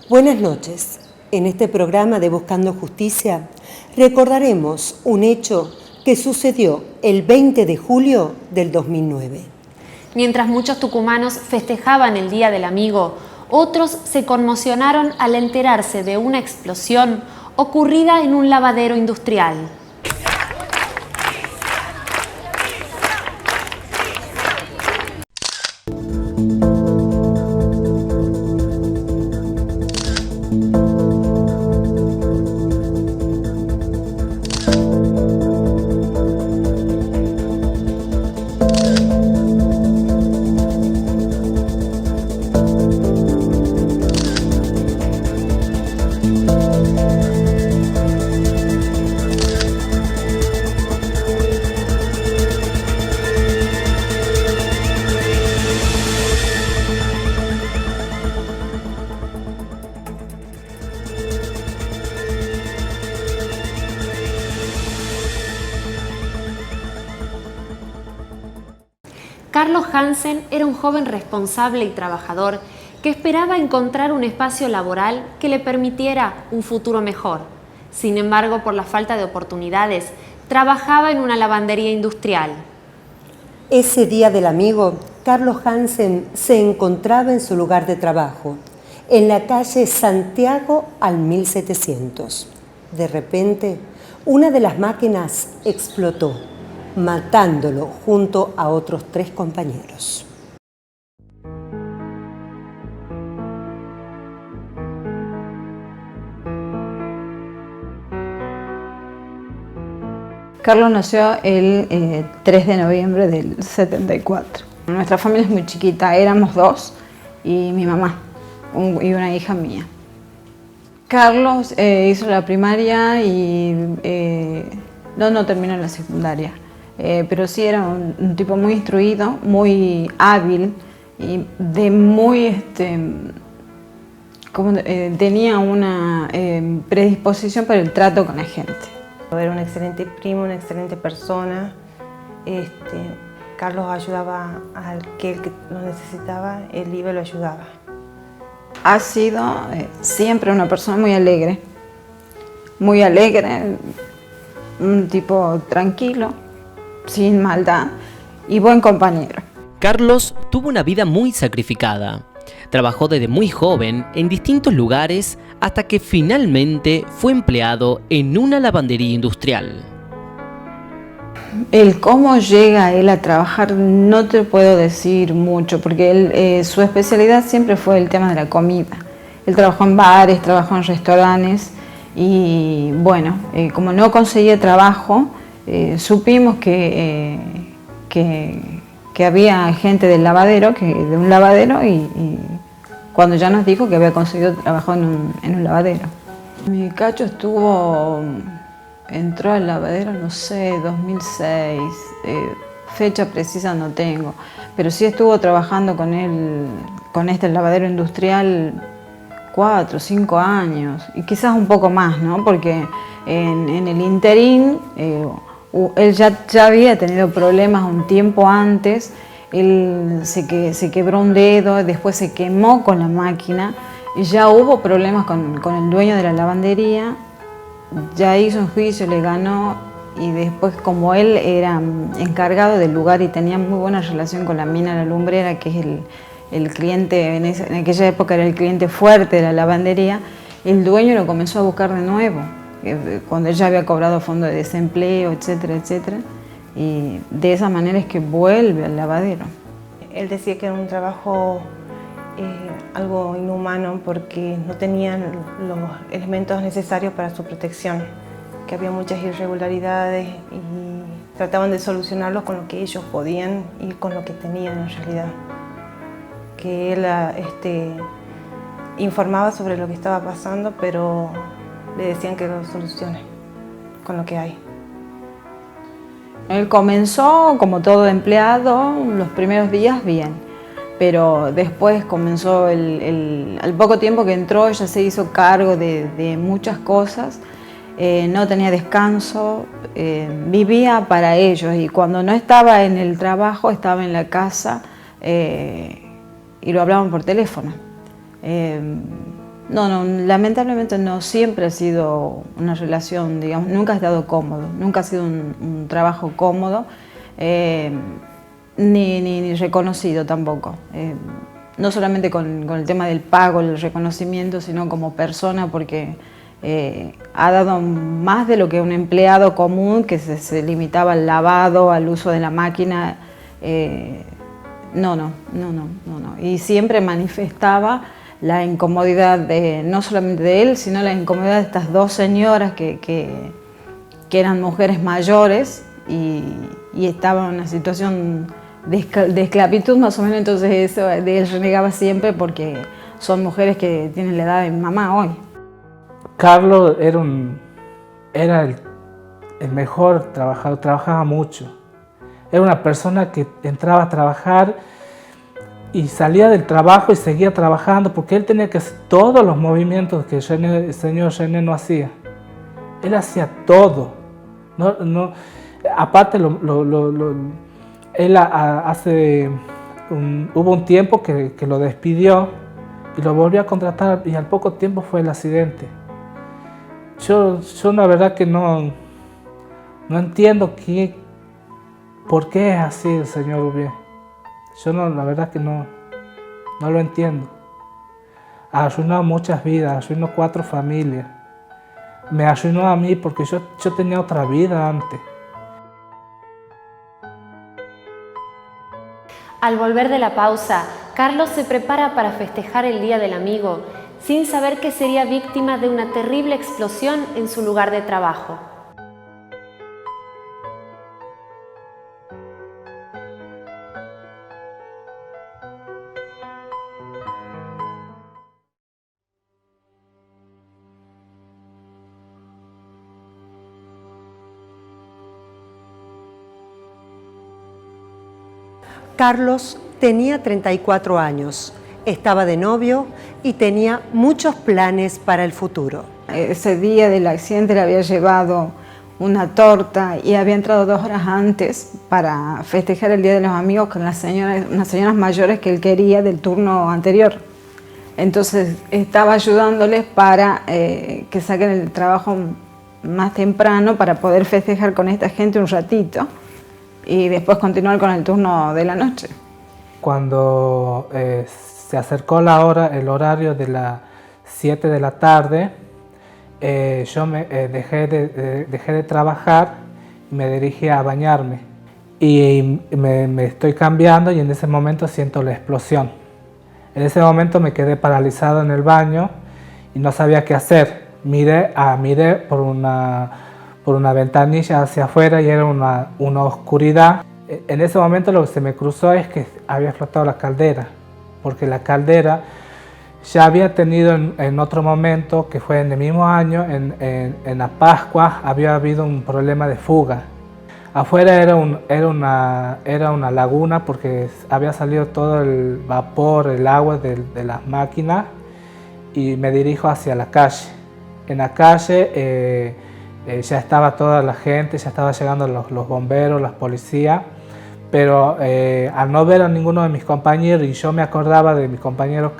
Buenas noches. En este programa de Buscando Justicia recordaremos un hecho que sucedió el 20 de julio del 2009. Mientras muchos tucumanos festejaban el Día del Amigo, otros se conmocionaron al enterarse de una explosión ocurrida en un lavadero industrial. Carlos Hansen era un joven responsable y trabajador que esperaba encontrar un espacio laboral que le permitiera un futuro mejor. Sin embargo, por la falta de oportunidades, trabajaba en una lavandería industrial. Ese Día del Amigo, Carlos Hansen se encontraba en su lugar de trabajo, en la calle Santiago al 1700. De repente, una de las máquinas explotó, matándolo junto a otros 3 compañeros. Carlos nació el 3 de noviembre del 74. Nuestra familia es muy chiquita, éramos 2 y mi mamá y una hija mía. Carlos hizo la primaria y no terminó la secundaria. Pero sí era un tipo muy instruido, muy hábil y tenía una predisposición para el trato con la gente. Era un excelente primo, una excelente persona. Carlos ayudaba a aquel que lo necesitaba, él iba y lo ayudaba. Ha sido siempre una persona muy alegre, un tipo tranquilo, sin maldad y buen compañero. Carlos tuvo una vida muy sacrificada. Trabajó desde muy joven en distintos lugares hasta que finalmente fue empleado en una lavandería industrial. El cómo llega él a trabajar no te puedo decir mucho, porque su especialidad siempre fue el tema de la comida. Él trabajó en bares, trabajó en restaurantes y bueno, como no conseguía trabajo, supimos que había gente del lavadero, de un lavadero y cuando ya nos dijo que había conseguido trabajo en un lavadero. Mi cacho entró al lavadero, no sé, 2006, fecha precisa no tengo, pero sí estuvo trabajando con él, con este lavadero industrial 4 o 5 años y quizás un poco más, ¿no? Porque en el interín él ya había tenido problemas un tiempo antes. Él se quebró un dedo, después se quemó con la máquina y ya hubo problemas con el dueño de la lavandería. Ya hizo un juicio, le ganó y después, como él era encargado del lugar y tenía muy buena relación con la mina La Lumbrera, que es el cliente, en aquella época era el cliente fuerte de la lavandería, el dueño lo comenzó a buscar de nuevo, cuando él ya había cobrado fondo de desempleo, etcétera, etcétera. Y de esa manera es que vuelve al lavadero. Él decía que era un trabajo algo inhumano porque no tenían los elementos necesarios para su protección, que había muchas irregularidades y trataban de solucionarlos con lo que ellos podían y con lo que tenían en realidad. Que él informaba sobre lo que estaba pasando, pero le decían que lo solucione con lo que hay. Él comenzó, como todo empleado, los primeros días bien, pero después comenzó, al poco tiempo que entró, ya se hizo cargo de muchas cosas, no tenía descanso, vivía para ellos y cuando no estaba en el trabajo, estaba en la casa y lo hablaban por teléfono. No, lamentablemente no, siempre ha sido una relación, digamos, nunca ha estado cómodo, nunca ha sido un trabajo cómodo, ni reconocido tampoco. No solamente con el tema del pago, el reconocimiento, sino como persona, porque ha dado más de lo que un empleado común que se limitaba al lavado, al uso de la máquina. No. Y siempre manifestaba la incomodidad no solamente de él, sino la incomodidad de estas dos señoras que eran mujeres mayores y estaban en una situación de esclavitud más o menos. Entonces eso de él renegaba siempre porque son mujeres que tienen la edad de mi mamá hoy. Carlos era el mejor trabajador, trabajaba mucho. Era una persona que entraba a trabajar y salía del trabajo y seguía trabajando porque él tenía que hacer todos los movimientos que el señor René no hacía. Él hacía todo. Aparte, él hubo un tiempo que lo despidió y lo volvió a contratar y al poco tiempo fue el accidente. Yo la verdad que no entiendo por qué es así el señor Ubié. La verdad que no lo entiendo. Arruinó muchas vidas, arruinó 4 familias. Me arruinó a mí porque yo tenía otra vida antes. Al volver de la pausa, Carlos se prepara para festejar el Día del Amigo, sin saber que sería víctima de una terrible explosión en su lugar de trabajo. Carlos tenía 34 años, estaba de novio y tenía muchos planes para el futuro. Ese día del accidente le había llevado una torta y había entrado 2 horas antes para festejar el Día de los Amigos con unas señoras mayores que él quería del turno anterior. Entonces estaba ayudándoles para que saquen el trabajo más temprano para poder festejar con esta gente un ratito y después continuar con el turno de la noche. Cuando se acercó el horario de las 7 de la tarde, yo dejé de trabajar y me dirigí a bañarme. Y me estoy cambiando y en ese momento siento la explosión. En ese momento me quedé paralizado en el baño y no sabía qué hacer. Miré por una ventanilla hacia afuera y era una oscuridad. En ese momento lo que se me cruzó es que había explotado la caldera, porque la caldera ya había tenido en otro momento, que fue en el mismo año, en la Pascua, había habido un problema de fuga. Afuera era una laguna porque había salido todo el vapor, el agua de las máquinas y me dirijo hacia la calle. En la calle ya estaba toda la gente, ya estaba llegando los bomberos, las policías, pero al no ver a ninguno de mis compañeros, y yo me acordaba de mi compañero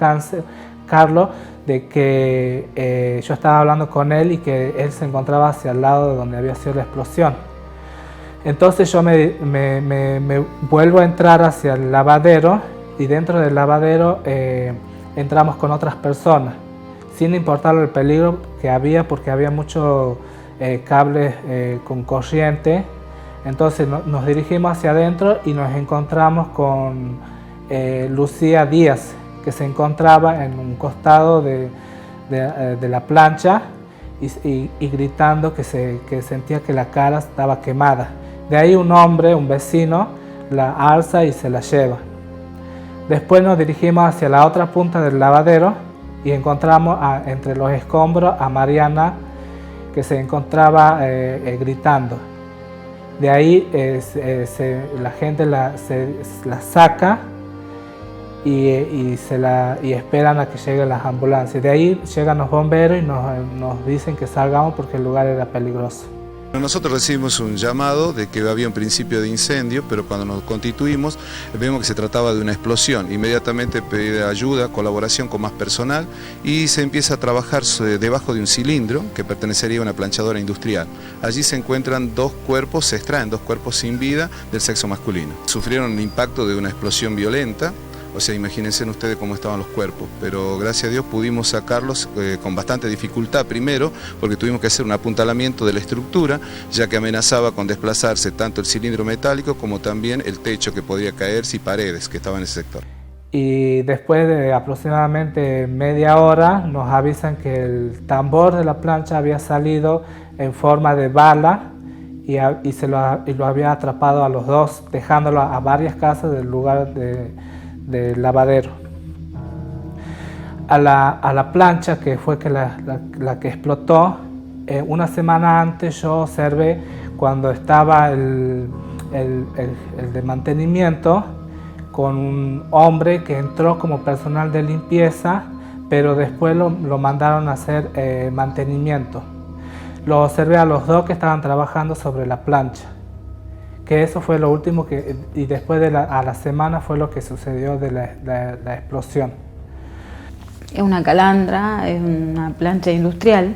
Carlos, de que yo estaba hablando con él y que él se encontraba hacia el lado de donde había sido la explosión. Entonces yo me vuelvo a entrar hacia el lavadero y dentro del lavadero entramos con otras personas, sin importar el peligro que había, porque había muchos cables con corriente. Entonces nos dirigimos hacia adentro y nos encontramos con Lucía Díaz, que se encontraba en un costado de la plancha y gritando que sentía que la cara estaba quemada. De ahí un hombre, un vecino, la alza y se la lleva. Después nos dirigimos hacia la otra punta del lavadero y encontramos entre los escombros a Mariana, que se encontraba gritando. De ahí la gente la saca y esperan a que lleguen las ambulancias. De ahí llegan los bomberos y nos dicen que salgamos porque el lugar era peligroso. Nosotros recibimos un llamado de que había un principio de incendio, pero cuando nos constituimos vemos que se trataba de una explosión. Inmediatamente pedí ayuda, colaboración con más personal y se empieza a trabajar debajo de un cilindro que pertenecería a una planchadora industrial. Allí se encuentran se extraen dos cuerpos sin vida del sexo masculino. Sufrieron el impacto de una explosión violenta. O sea, imagínense ustedes cómo estaban los cuerpos, pero gracias a Dios pudimos sacarlos con bastante dificultad primero, porque tuvimos que hacer un apuntalamiento de la estructura, ya que amenazaba con desplazarse tanto el cilindro metálico como también el techo que podría caerse y paredes que estaban en ese sector. Y después de aproximadamente media hora nos avisan que el tambor de la plancha había salido en forma de bala y lo había atrapado a los dos, dejándolo a varias casas del lugar del lavadero. A la plancha, que fue la que explotó, una semana antes yo observé cuando estaba el de mantenimiento con un hombre que entró como personal de limpieza, pero después lo mandaron a hacer mantenimiento. Lo observé a los dos que estaban trabajando sobre la plancha. Que eso fue lo último y después a la semana fue lo que sucedió de la explosión. Es una calandra, es una plancha industrial,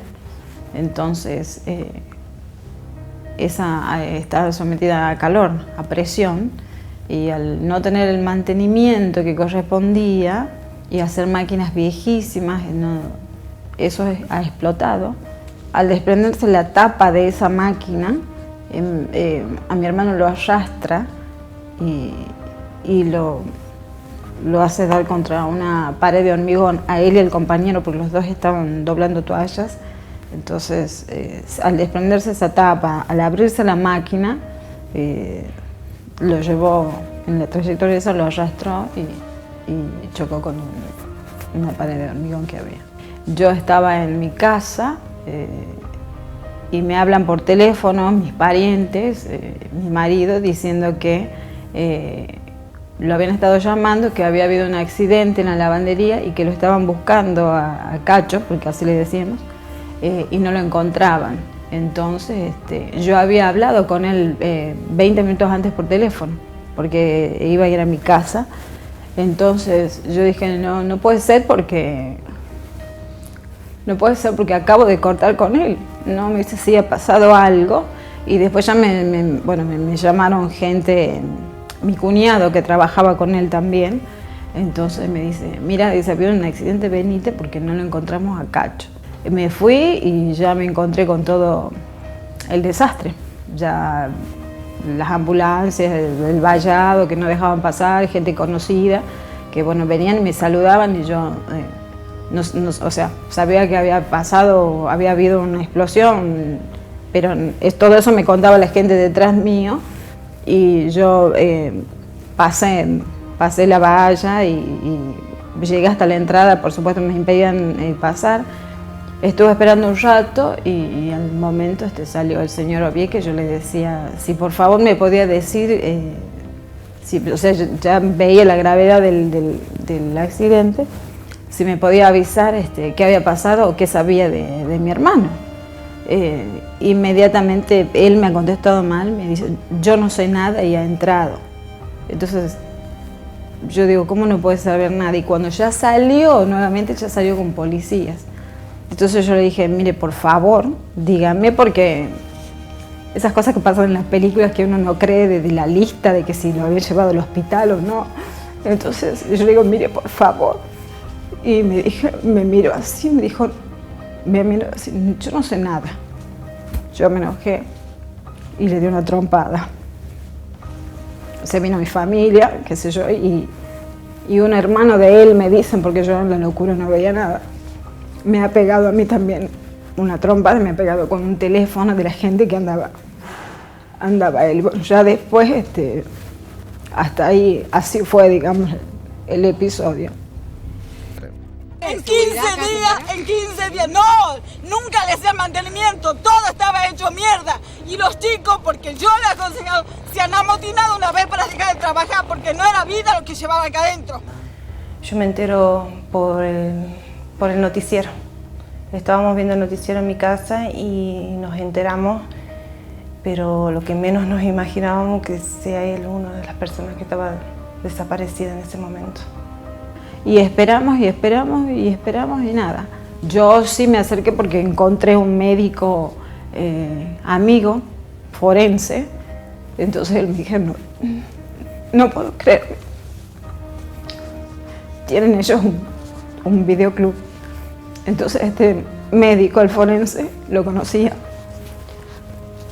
entonces esa está sometida a calor, a presión, y al no tener el mantenimiento que correspondía y hacer máquinas viejísimas, eso ha explotado. Al desprenderse la tapa de esa máquina, a mi hermano lo arrastra y lo hace dar contra una pared de hormigón, a él y al compañero, porque los dos estaban doblando toallas. Entonces, al desprenderse esa tapa, al abrirse la máquina, lo llevó en la trayectoria esa, lo arrastró y chocó con una pared de hormigón que había. Yo estaba en mi casa, y me hablan por teléfono mis parientes, mi marido, diciendo que lo habían estado llamando, que había habido un accidente en la lavandería y que lo estaban buscando a Cacho, porque así le decíamos, y no lo encontraban. Entonces yo había hablado con él 20 minutos antes por teléfono, porque iba a ir a mi casa. Entonces yo dije, no puede ser porque acabo de cortar con él. No, me dice si ha pasado algo. Y después ya me llamaron gente, mi cuñado que trabajaba con él también. Entonces me dice, mira, dice, había un accidente, venite porque no lo encontramos a Cacho. Me fui y ya me encontré con todo el desastre. Ya las ambulancias, el vallado que no dejaban pasar, gente conocida, que bueno, venían y me saludaban y yo... o sea, sabía que había habido una explosión, pero todo eso me contaba la gente detrás mío y yo pasé la valla y llegué hasta la entrada, por supuesto me impedían pasar. Estuve esperando un rato y al momento salió el señor Ovié, que yo le decía si por favor me podía decir, o sea, ya veía la gravedad del accidente, si me podía avisar qué había pasado o qué sabía de mi hermano. Inmediatamente él me ha contestado mal, me dice, yo no sé nada y ha entrado. Entonces yo digo, ¿cómo no puede saber nada? Y cuando ya salió, nuevamente ya salió con policías. Entonces yo le dije, mire, por favor, dígame, porque esas cosas que pasan en las películas que uno no cree, de la lista de que si lo había llevado al hospital o no. Entonces yo le digo, mire, por favor. Y me miró así, yo no sé nada. Yo me enojé y le di una trompada. Se vino mi familia, qué sé yo, y un hermano de él, me dicen, porque yo en la locura no veía nada, me ha pegado a mí también una trompada, me ha pegado con un teléfono de la gente que andaba él. Bueno, ya después, hasta ahí, así fue, digamos, el episodio. En 15 días, no, nunca le hacía mantenimiento, todo estaba hecho mierda. Y los chicos, porque yo les he aconsejado, se han amotinado una vez para dejar de trabajar, porque no era vida lo que llevaba acá adentro. Yo me entero por el noticiero. Estábamos viendo el noticiero en mi casa y nos enteramos pero lo que menos nos imaginábamos que sea él una de las personas que estaba desaparecida en ese momento. Y esperamos y esperamos y esperamos y nada. Yo sí me acerqué porque encontré un médico amigo, forense, entonces él me dijo, no puedo creer. Tienen ellos un videoclub, entonces este médico, el forense, lo conocía.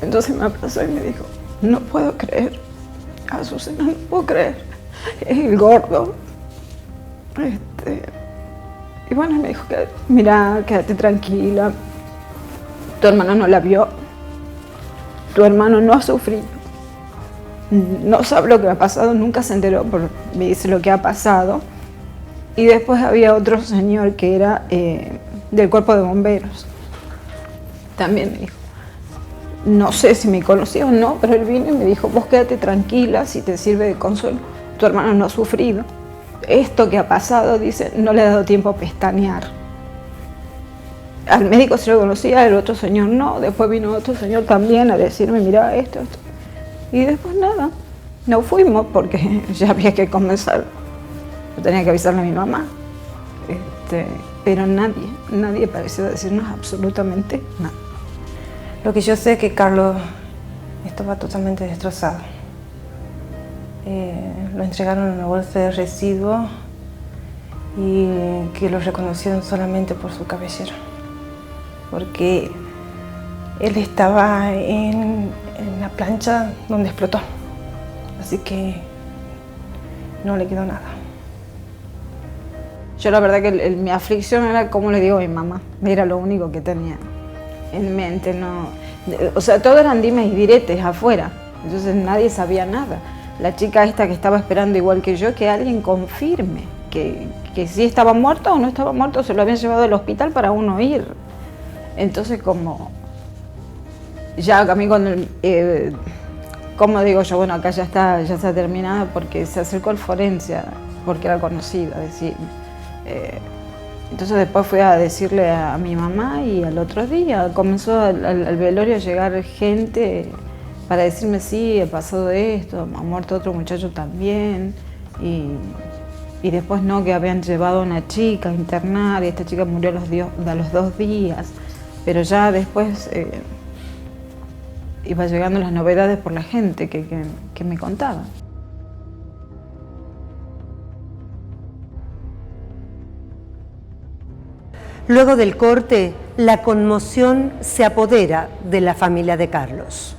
Entonces me abrazó y me dijo, no puedo creer, Azucena, no puedo creer, es el gordo. Y bueno, me dijo, mira, quédate tranquila, tu hermano no la vio, tu hermano no ha sufrido, no sabe lo que ha pasado, nunca se enteró, pero me dice lo que ha pasado. Y después había otro señor que era del cuerpo de bomberos, también me dijo, no sé si me conocía o no, pero él vino y me dijo, vos quédate tranquila, si te sirve de consuelo, tu hermano no ha sufrido. Esto que ha pasado, dice, no le ha dado tiempo a pestañear. Al médico se lo conocía, el otro señor no, después vino otro señor también a decirme, mira esto. Y después nada, no fuimos porque ya había que comenzar. Yo tenía que avisarle a mi mamá. Pero nadie pareció decirnos absolutamente nada. Lo que yo sé es que Carlos estaba totalmente destrozado. Lo entregaron en una bolsa de residuos y que lo reconocieron solamente por su cabellera, porque él estaba en la plancha donde explotó, así que no le quedó nada. Yo la verdad que mi aflicción era, como le digo a mi mamá, era lo único que tenía en mente, no, o sea, todo eran dimes y diretes afuera, entonces nadie sabía nada. La chica esta que estaba esperando igual que yo, que alguien confirme que si estaba muerto o no estaba muerto, se lo habían llevado al hospital para uno ir. Entonces como, ya a mí cuando, como digo yo, bueno, acá ya está terminada, porque se acercó el forense, porque era conocido, a decirme. Entonces después fui a decirle a mi mamá y al otro día comenzó al velorio a llegar gente para decirme, sí, ha pasado esto, ha muerto otro muchacho también, y después no, que habían llevado a una chica a internar y esta chica murió a los 2 días, pero ya después iba llegando las novedades por la gente que me contaba. Luego del corte, la conmoción se apodera de la familia de Carlos.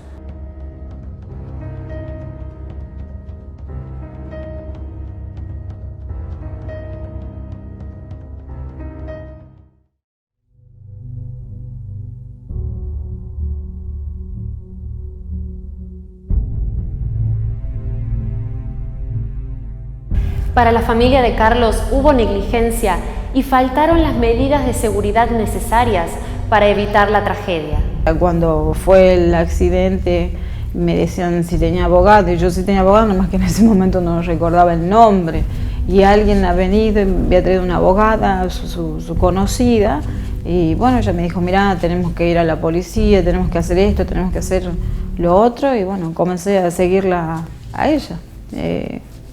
Para la familia de Carlos hubo negligencia y faltaron las medidas de seguridad necesarias para evitar la tragedia. Cuando fue el accidente me decían si tenía abogado, y yo sí tenía abogado, nomás que en ese momento no recordaba el nombre. Y alguien ha venido y me había traído una abogada, su conocida, y bueno, ella me dijo, mira, tenemos que ir a la policía, tenemos que hacer esto, tenemos que hacer lo otro, y bueno, comencé a seguirla a ella.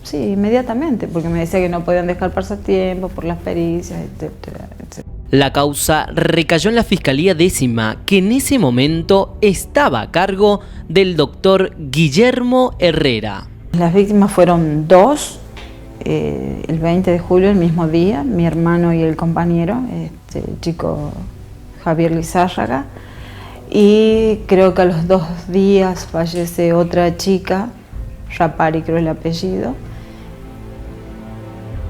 Sí, inmediatamente, porque me decía que no podían dejar pasar tiempo por las pericias, etcétera, etcétera. La causa recayó en la Fiscalía Décima, que en ese momento estaba a cargo del doctor Guillermo Herrera. Las víctimas fueron 2, el 20 de julio, el mismo día, mi hermano y el compañero, el chico Javier Lizárraga, y creo que a los 2 días fallece otra chica, Rapari creo el apellido,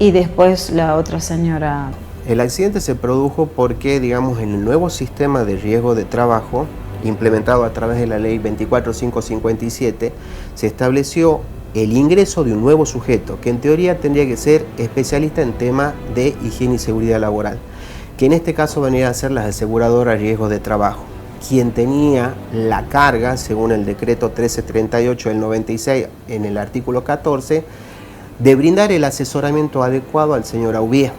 y después la otra señora. El accidente se produjo porque, digamos, en el nuevo sistema de riesgo de trabajo, implementado a través de la ley 24557, se estableció el ingreso de un nuevo sujeto, que en teoría tendría que ser especialista en tema de higiene y seguridad laboral, que en este caso venía a ser la aseguradora de riesgos de trabajo, quien tenía la carga, según el decreto 1338 del 96, en el artículo 14, de brindar el asesoramiento adecuado al señor Aubier.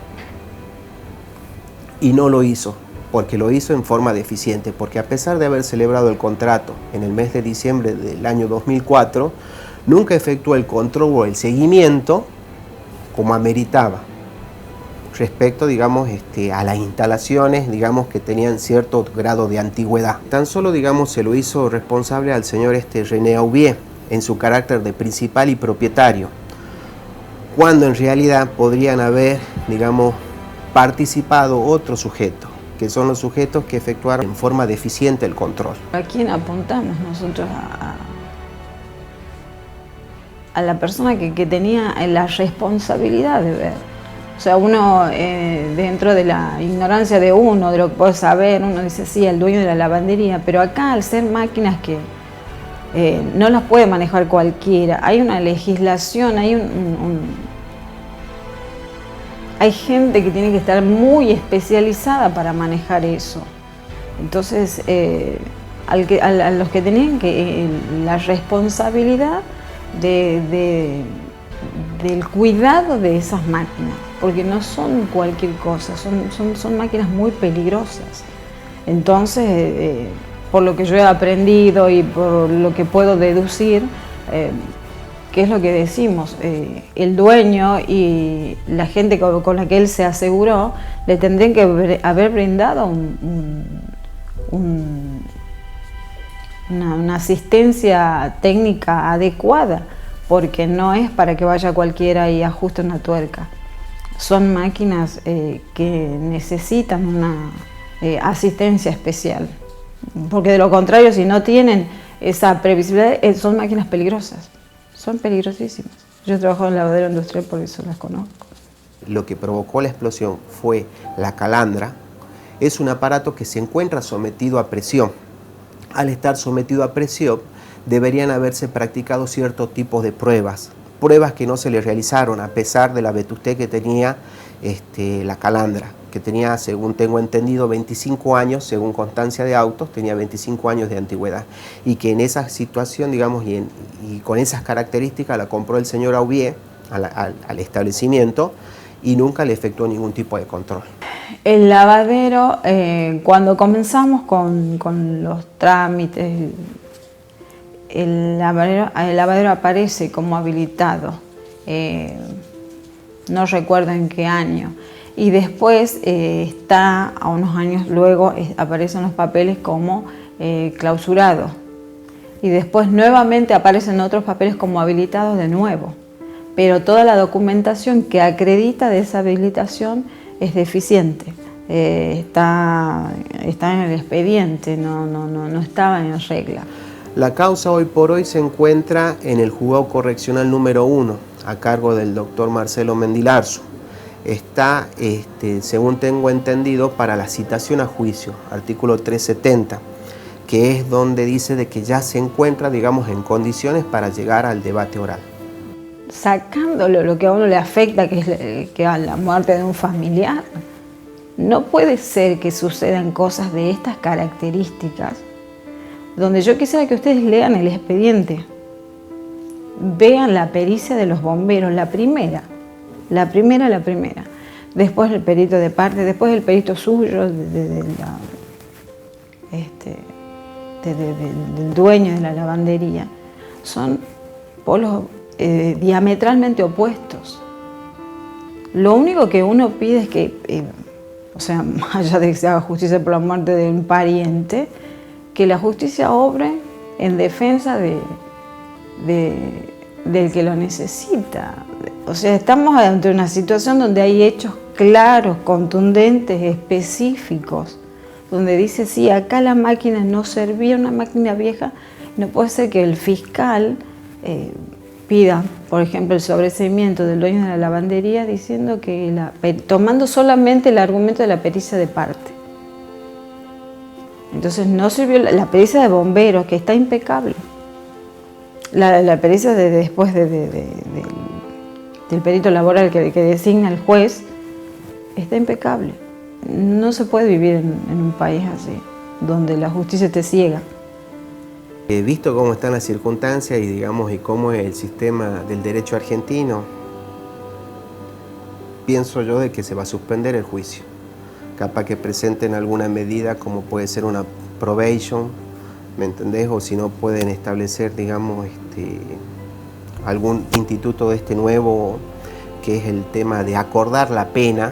Y no lo hizo. porque lo hizo en forma deficiente, porque a pesar de haber celebrado el contrato en el mes de diciembre del año 2004, nunca efectuó el control o el seguimiento como ameritaba respecto, digamos, a las instalaciones, digamos, que tenían cierto grado de antigüedad. Tan solo, digamos, se lo hizo responsable al señor René Aubier en su carácter de principal y propietario, cuando en realidad podrían haber, digamos, participado otros sujetos, que son los sujetos que efectuaron en forma deficiente el control. ¿A quién apuntamos nosotros? A la persona que tenía la responsabilidad de ver. O sea, uno dentro de la ignorancia de uno, de lo que puede saber, uno dice sí, el dueño de la lavandería, pero acá al ser máquinas que no las puede manejar cualquiera, hay una legislación, hay gente que tiene que estar muy especializada para manejar eso. Entonces, a los que tenían la responsabilidad del cuidado de esas máquinas, porque no son cualquier cosa, son máquinas muy peligrosas. Entonces, por lo que yo he aprendido y por lo que puedo deducir, ¿qué es lo que decimos? El dueño y la gente con la que él se aseguró le tendrían que haber brindado una asistencia técnica adecuada, porque no es para que vaya cualquiera y ajuste una tuerca. Son máquinas que necesitan una asistencia especial, porque de lo contrario, si no tienen esa previsibilidad, son máquinas peligrosas, son peligrosísimas. Yo trabajo en lavadero industrial, por eso las conozco. Lo que provocó la explosión fue la calandra. Es un aparato que se encuentra sometido a presión. Al estar sometido a presión, deberían haberse practicado ciertos tipos de pruebas que no se le realizaron, a pesar de la vetustez que tenía la calandra, que tenía, según tengo entendido, 25 años, según constancia de autos, tenía 25 años de antigüedad, y que en esa situación, digamos, y con esas características la compró el señor Aubier al establecimiento y nunca le efectuó ningún tipo de control. El lavadero, cuando comenzamos con los trámites, el lavadero aparece como habilitado, no recuerdo en qué año, y después está, a unos años luego, aparecen los papeles como clausurado, y después nuevamente aparecen otros papeles como habilitados de nuevo, pero toda la documentación que acredita de esa habilitación es deficiente. Está en el expediente, no estaba en regla. La causa hoy por hoy se encuentra en el juzgado correccional número 1, a cargo del doctor Marcelo Mendilarzo. Está, según tengo entendido, para la citación a juicio, artículo 370, que es donde dice de que ya se encuentra, digamos, en condiciones para llegar al debate oral. Sacándolo lo que a uno le afecta, que es la muerte de un familiar, no puede ser que sucedan cosas de estas características, donde yo quisiera que ustedes lean el expediente, vean la pericia de los bomberos, la primera, después el perito de parte, después el perito suyo, del dueño de la lavandería. Son polos diametralmente opuestos. Lo único que uno pide es que, o sea, más allá de que se haga justicia por la muerte de un pariente, que la justicia obre en defensa del que lo necesita. O sea, estamos ante una situación donde hay hechos claros, contundentes, específicos, donde dice, sí, acá la máquina no servía, una máquina vieja. No puede ser que el fiscal pida, por ejemplo, el sobreseimiento del dueño de la lavandería diciendo que tomando solamente el argumento de la pericia de parte. Entonces no sirvió la pericia de bomberos, que está impecable. La pericia después del perito laboral que designa el juez está impecable. No se puede vivir en un país así, donde la justicia te ciega. Visto cómo están las circunstancias y, digamos, y cómo es el sistema del derecho argentino, pienso yo de que se va a suspender el juicio. capaz que presenten alguna medida como puede ser una probation, ¿me entendés? O si no pueden establecer, digamos, algún instituto de este nuevo, que es el tema de acordar la pena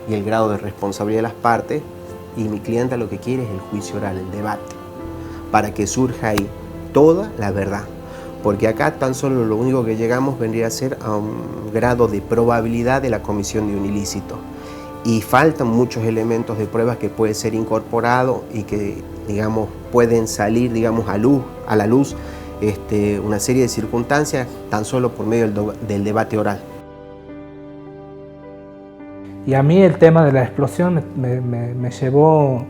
y el grado de responsabilidad de las partes, y mi clienta lo que quiere es el juicio oral, el debate, para que surja ahí toda la verdad. Porque acá tan solo lo único que llegamos vendría a ser a un grado de probabilidad de la comisión de un ilícito. Y faltan muchos elementos de pruebas que pueden ser incorporados y que, digamos, pueden salir, digamos, a la luz una serie de circunstancias tan solo por medio del debate oral. Y a mí el tema de la explosión me llevó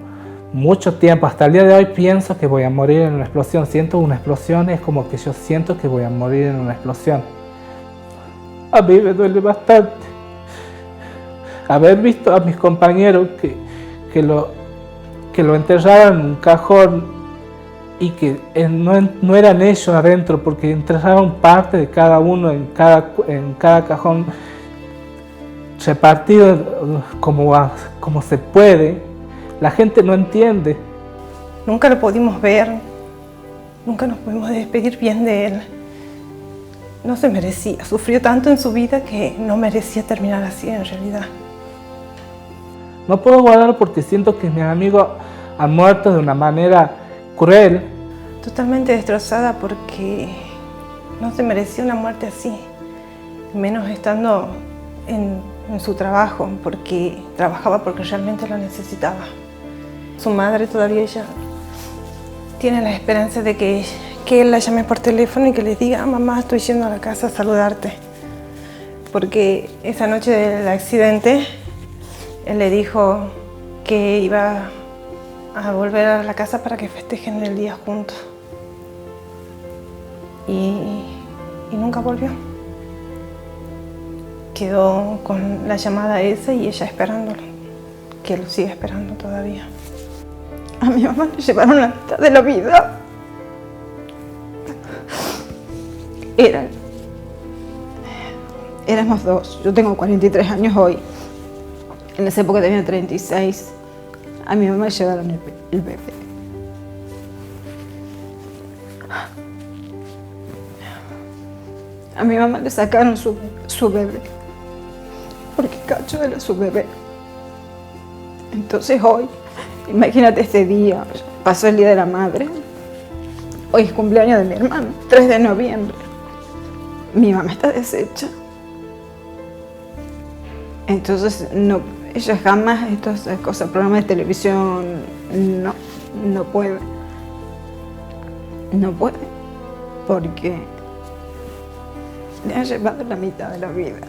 mucho tiempo. Hasta el día de hoy pienso que voy a morir en una explosión. Siento una explosión, es como que yo siento que voy a morir en una explosión. A mí me duele bastante haber visto a mis compañeros que lo enterraban en un cajón y que no eran ellos adentro, porque enterraban parte de cada uno en cada cajón, repartido como se puede. La gente no entiende. Nunca lo pudimos ver, nunca nos pudimos despedir bien de él. No se merecía, sufrió tanto en su vida que no merecía terminar así en realidad. No puedo guardarlo porque siento que mis amigos han muerto de una manera cruel. Totalmente destrozada porque no se merecía una muerte así, menos estando en su trabajo, porque trabajaba porque realmente lo necesitaba. Su madre todavía ella tiene la esperanza de que él la llame por teléfono y que le diga: mamá, estoy yendo a la casa a saludarte. Porque esa noche del accidente, él le dijo que iba a volver a la casa para que festejen el día juntos. Y nunca volvió. Quedó con la llamada esa y ella esperándolo, que lo sigue esperando todavía. A mi mamá le llevaron la mitad de la vida. Éramos dos. Yo tengo 43 años hoy. En esa época tenía 36. A mi mamá le llevaron el bebé. A mi mamá le sacaron su bebé, porque Cacho era su bebé. Entonces hoy, imagínate este día, pasó el Día de la Madre. Hoy es cumpleaños de mi hermano, 3 de noviembre. Mi mamá está deshecha. Entonces, no, ella jamás, estas cosas, programas de televisión, no puede. No puede, porque le ha llevado la mitad de la vida.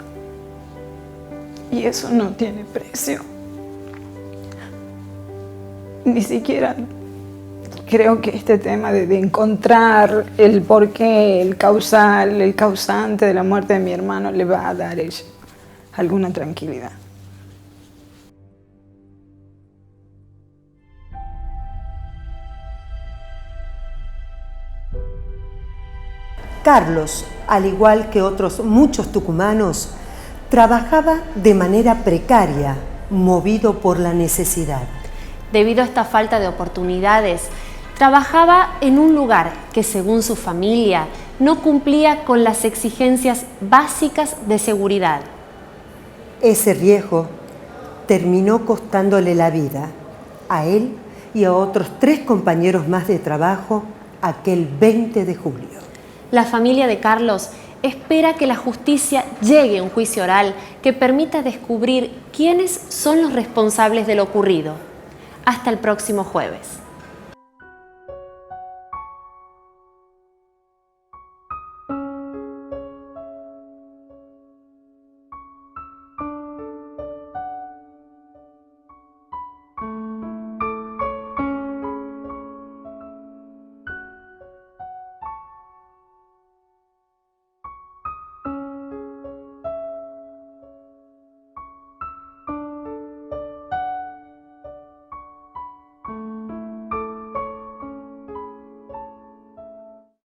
Y eso no tiene precio. Ni siquiera creo que este tema de encontrar el porqué, el causante de la muerte de mi hermano le va a dar a ella alguna tranquilidad. Carlos, al igual que otros muchos tucumanos, trabajaba de manera precaria, movido por la necesidad. Debido a esta falta de oportunidades, trabajaba en un lugar que, según su familia, no cumplía con las exigencias básicas de seguridad. Ese riesgo terminó costándole la vida a él y a otros 3 compañeros más de trabajo aquel 20 de julio. La familia de Carlos espera que la justicia llegue a un juicio oral que permita descubrir quiénes son los responsables de lo ocurrido. Hasta el próximo jueves.